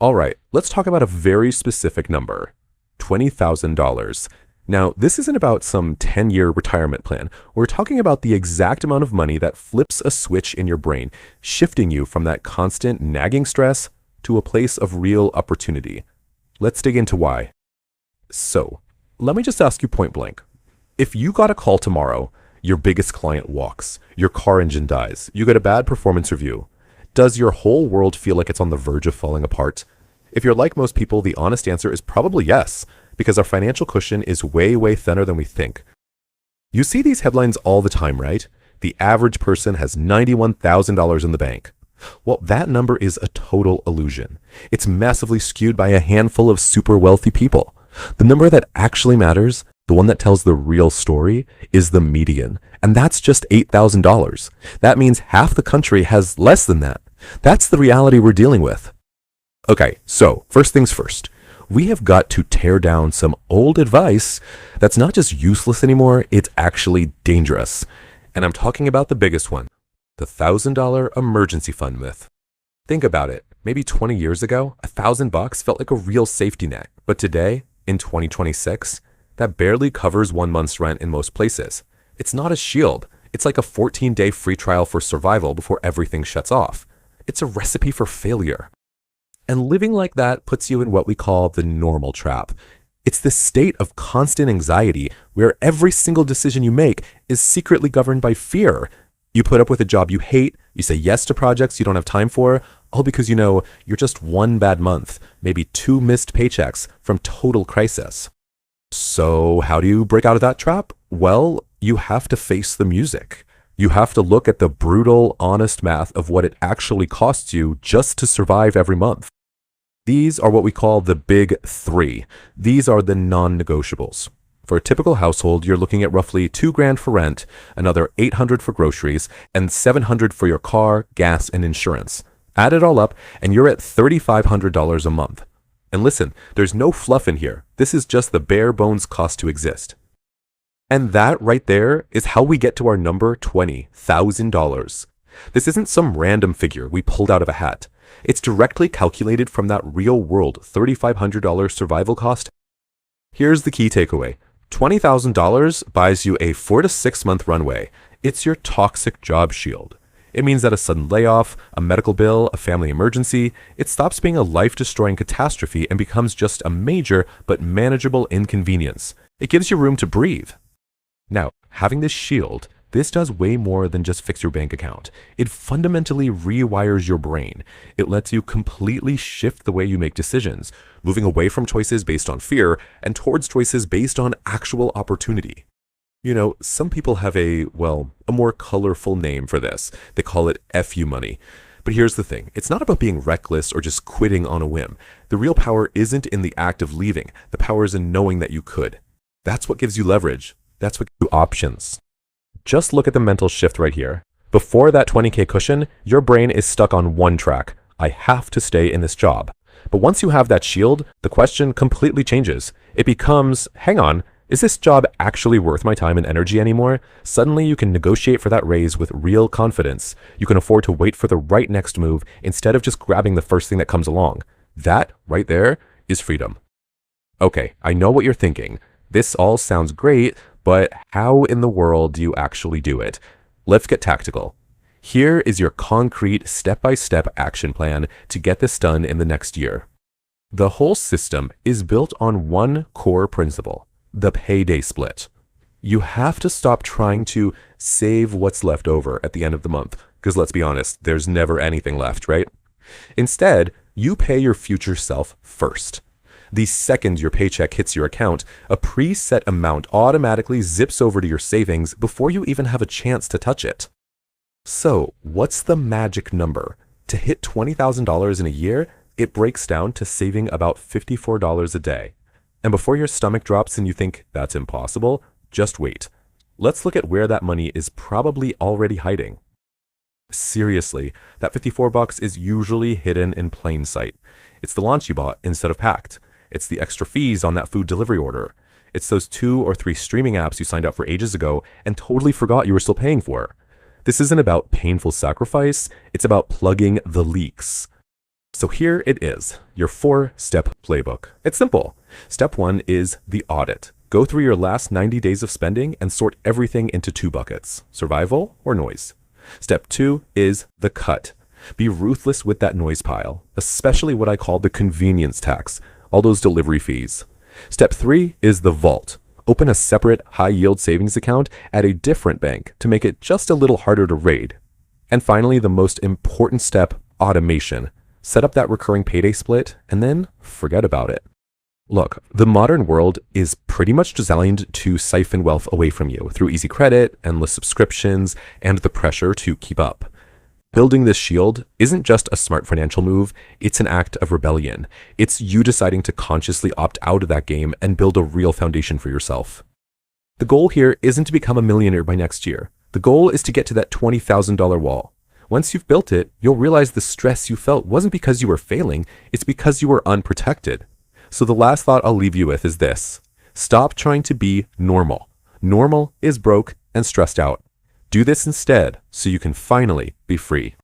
All right, let's talk about a very specific number, $20,000. Now, this isn't about some 10-year retirement plan. We're talking about the exact amount of money that flips a switch in your brain, shifting you from that constant nagging stress to a place of real opportunity. Let's dig into why. So, let me just ask you point blank. If you got a call tomorrow, your biggest client walks, your car engine dies, you get a bad performance review, does your whole world feel like it's on the verge of falling apart? If you're like most people, the honest answer is probably yes, because our financial cushion is way, way thinner than we think. You see these headlines all the time, right? The average person has $91,000 in the bank. Well, that number is a total illusion. It's massively skewed by a handful of super wealthy people. The number that actually matters, the one that tells the real story, is the median. And that's just $8,000. That means half the country has less than that. That's the reality we're dealing with. Okay, so first things first. We have got to tear down some old advice that's not just useless anymore, it's actually dangerous. And I'm talking about the biggest one, the $1,000 emergency fund myth. Think about it. Maybe 20 years ago, $1,000 felt like a real safety net. But today, in 2026, that barely covers 1 month's rent in most places. It's not a shield. It's like a 14-day free trial for survival before everything shuts off. It's a recipe for failure. And living like that puts you in what we call the normal trap. It's this state of constant anxiety where every single decision you make is secretly governed by fear. You put up with a job you hate, you say yes to projects you don't have time for, all because you know you're just one bad month, maybe 2 missed paychecks from total crisis. So how do you break out of that trap? Well, you have to face the music. You have to look at the brutal, honest math of what it actually costs you just to survive every month. These are what we call the big three. These are the non-negotiables. For a typical household, you're looking at roughly $2,000 for rent, another $800 for groceries, and $700 for your car, gas, and insurance. Add it all up, and you're at $3,500 a month. And listen, there's no fluff in here. This is just the bare bones cost to exist. And that right there is how we get to our number $20,000. This isn't some random figure we pulled out of a hat. It's directly calculated from that real-world $3,500 survival cost. Here's the key takeaway. $20,000 buys you a 4 to 6 month runway. It's your toxic job shield. It means that a sudden layoff, a medical bill, a family emergency, it stops being a life-destroying catastrophe and becomes just a major but manageable inconvenience. It gives you room to breathe. Now, having this shield, this does way more than just fix your bank account. It fundamentally rewires your brain. It lets you completely shift the way you make decisions, moving away from choices based on fear and towards choices based on actual opportunity. You know, some people have a more colorful name for this. They call it FU money. But here's the thing. It's not about being reckless or just quitting on a whim. The real power isn't in the act of leaving. The power is in knowing that you could. That's what gives you leverage. That's what gives you options. Just look at the mental shift right here. Before that 20K cushion, your brain is stuck on one track. I have to stay in this job. But once you have that shield, the question completely changes. It becomes, hang on, is this job actually worth my time and energy anymore? Suddenly you can negotiate for that raise with real confidence. You can afford to wait for the right next move instead of just grabbing the first thing that comes along. That right there is freedom. Okay, I know what you're thinking. This all sounds great, but how in the world do you actually do it? Let's get tactical. Here is your concrete step-by-step action plan to get this done in the next year. The whole system is built on one core principle. The payday split. You have to stop trying to save what's left over at the end of the month, because let's be honest, there's never anything left, right? Instead, you pay your future self first. The second your paycheck hits your account, a preset amount automatically zips over to your savings before you even have a chance to touch it. So, what's the magic number? To hit $20,000 in a year, it breaks down to saving about $54 a day. And before your stomach drops and you think that's impossible, just wait. Let's look at where that money is probably already hiding. Seriously, that $54 is usually hidden in plain sight. It's the lunch you bought instead of packed. It's the extra fees on that food delivery order. It's those 2 or 3 streaming apps you signed up for ages ago and totally forgot you were still paying for. This isn't about painful sacrifice, it's about plugging the leaks. So here it is, your 4-step playbook. It's simple. Step 1 is the audit. Go through your last 90 days of spending and sort everything into 2 buckets, survival or noise. Step 2 is the cut. Be ruthless with that noise pile, especially what I call the convenience tax, all those delivery fees. Step 3 is the vault. Open a separate high-yield savings account at a different bank to make it just a little harder to raid. And finally, the most important step, automation. Set up that recurring payday split and then forget about it. Look, the modern world is pretty much designed to siphon wealth away from you through easy credit, endless subscriptions, and the pressure to keep up. Building this shield isn't just a smart financial move, it's an act of rebellion. It's you deciding to consciously opt out of that game and build a real foundation for yourself. The goal here isn't to become a millionaire by next year. The goal is to get to that $20,000 wall. Once you've built it, you'll realize the stress you felt wasn't because you were failing, it's because you were unprotected. So the last thought I'll leave you with is this. Stop trying to be normal. Normal is broke and stressed out. Do this instead so you can finally be free.